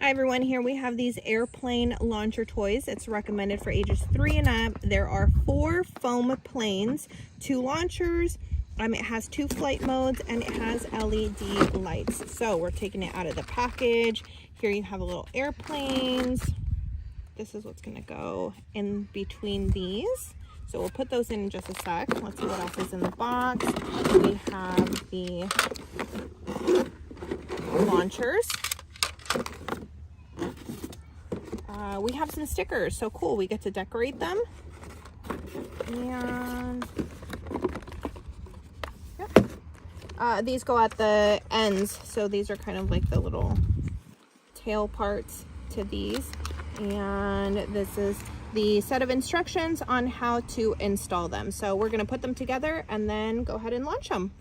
Hi everyone, here we have these airplane launcher toys. It's recommended for ages 3 and up. There are 4 foam planes, 2 launchers, it has 2 flight modes, and it has LED lights. So we're taking it out of the package. Here you have a little airplanes. This is what's gonna go in between these. So we'll put those in just a sec. Let's see what else is in the box. We have the launchers. We have some stickers, so cool. We get to decorate them. And yep. These go at the ends, so these are kind of like the little tail parts to these. And this is the set of instructions on how to install them. So we're going to put them together and then go ahead and launch them.